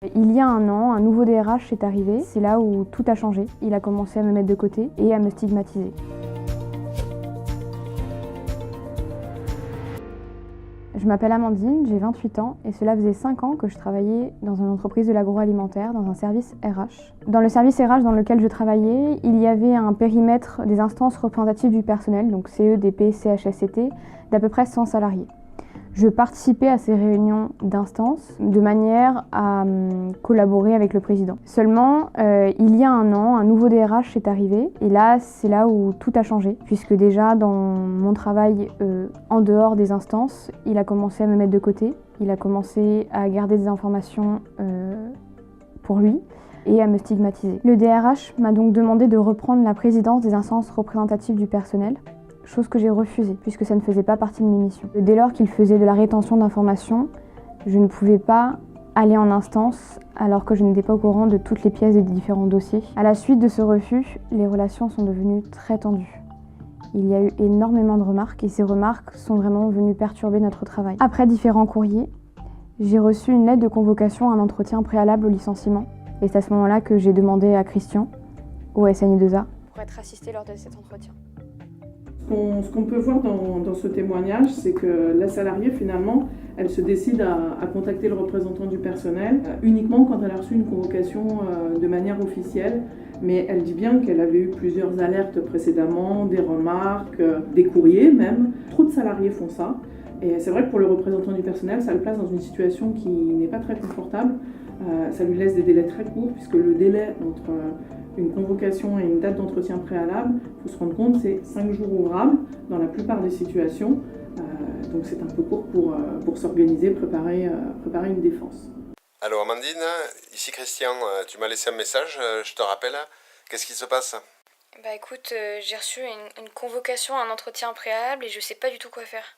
Il y a un an, un nouveau DRH est arrivé. C'est là où tout a changé. Il a commencé à me mettre de côté et à me stigmatiser. Je m'appelle Amandine, j'ai 28 ans et cela faisait 5 ans que je travaillais dans une entreprise de l'agroalimentaire, dans un service RH. Dans le service RH dans lequel je travaillais, il y avait un périmètre des instances représentatives du personnel, donc CEDP, CHSCT, d'à peu près 100 salariés. Je participais à ces réunions d'instances de manière à collaborer avec le président. Seulement, il y a un an, un nouveau DRH est arrivé et là, c'est là où tout a changé. Puisque déjà, dans mon travail en dehors des instances, il a commencé à me mettre de côté. Il a commencé à garder des informations pour lui et à me stigmatiser. Le DRH m'a donc demandé de reprendre la présidence des instances représentatives du personnel. Chose que j'ai refusée, puisque ça ne faisait pas partie de mes missions. Dès lors qu'il faisait de la rétention d'informations, je ne pouvais pas aller en instance alors que je n'étais pas au courant de toutes les pièces des différents dossiers. À la suite de ce refus, les relations sont devenues très tendues. Il y a eu énormément de remarques et ces remarques sont vraiment venues perturber notre travail. Après différents courriers, j'ai reçu une lettre de convocation à un entretien préalable au licenciement. Et c'est à ce moment-là que j'ai demandé à Christian, au SNI2A, pour être assisté lors de cet entretien. Ce qu'on peut voir dans ce témoignage, c'est que la salariée, finalement, elle se décide à contacter le représentant du personnel uniquement quand elle a reçu une convocation de manière officielle. Mais elle dit bien qu'elle avait eu plusieurs alertes précédemment, des remarques, des courriers même. Trop de salariés font ça. Et c'est vrai que pour le représentant du personnel, ça le place dans une situation qui n'est pas très confortable. Ça lui laisse des délais très courts, puisque le délai entre une convocation et une date d'entretien préalable, il faut se rendre compte, c'est 5 jours ouvrables dans la plupart des situations. Donc c'est un peu court pour s'organiser, préparer une défense. Allô Amandine, ici Christian, tu m'as laissé un message, je te rappelle. Qu'est-ce qui se passe? Bah écoute, j'ai reçu une convocation à un entretien préalable et je sais pas du tout quoi faire.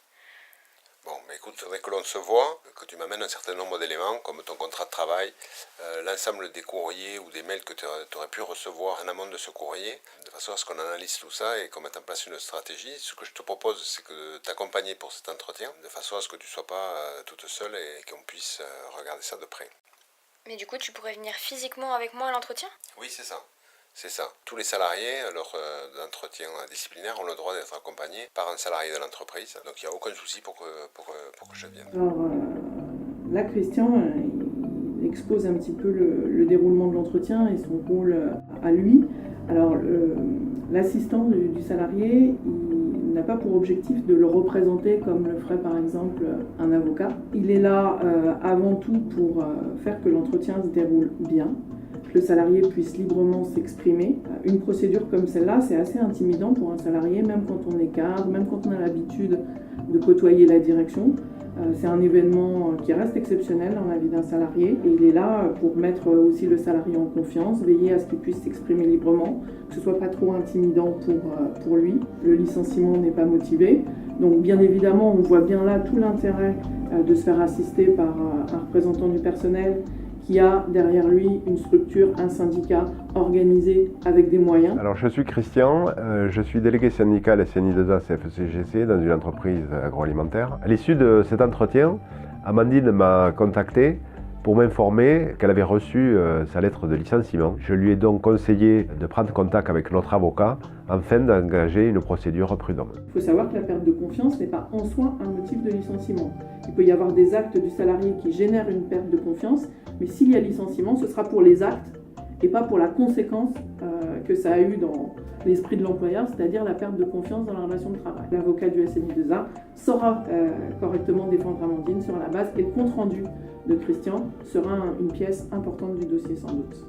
Bon, mais écoute, il faudrait que l'on se voit, que tu m'amènes un certain nombre d'éléments, comme ton contrat de travail, l'ensemble des courriers ou des mails que tu aurais pu recevoir en amont de ce courrier, de façon à ce qu'on analyse tout ça et qu'on mette en place une stratégie. Ce que je te propose, c'est de t'accompagner pour cet entretien, de façon à ce que tu ne sois pas toute seule et qu'on puisse regarder ça de près. Mais du coup, tu pourrais venir physiquement avec moi à l'entretien? Oui, c'est ça. C'est ça. Tous les salariés, lors d'entretien disciplinaire, ont le droit d'être accompagnés par un salarié de l'entreprise. Donc il n'y a aucun souci pour que je vienne. Alors là, Christian, il expose un petit peu le déroulement de l'entretien et son rôle à lui. Alors l'assistant du salarié, il n'a pas pour objectif de le représenter comme le ferait par exemple un avocat. Il est là avant tout pour faire que l'entretien se déroule bien, que le salarié puisse librement s'exprimer. Une procédure comme celle-là, c'est assez intimidant pour un salarié, même quand on est cadre, même quand on a l'habitude de côtoyer la direction. C'est un événement qui reste exceptionnel dans la vie d'un salarié et il est là pour mettre aussi le salarié en confiance, veiller à ce qu'il puisse s'exprimer librement, que ce soit pas trop intimidant pour lui. Le licenciement n'est pas motivé, donc bien évidemment on voit bien là tout l'intérêt de se faire assister par un représentant du personnel qui a derrière lui une structure, un syndicat organisé avec des moyens. Alors je suis Christian, je suis délégué syndical SNI2A CFCGC dans une entreprise agroalimentaire. À l'issue de cet entretien, Amandine m'a contacté pour m'informer qu'elle avait reçu sa lettre de licenciement. Je lui ai donc conseillé de prendre contact avec notre avocat afin d'engager une procédure prudente. Il faut savoir que la perte de confiance n'est pas en soi un motif de licenciement. Il peut y avoir des actes du salarié qui génèrent une perte de confiance, mais s'il y a licenciement, ce sera pour les actes et pas pour la conséquence que ça a eu dans l'esprit de l'employeur, c'est-à-dire la perte de confiance dans la relation de travail. L'avocat du SNI2A saura correctement défendre Amandine sur la base et le compte-rendu de Christian sera une pièce importante du dossier sans doute.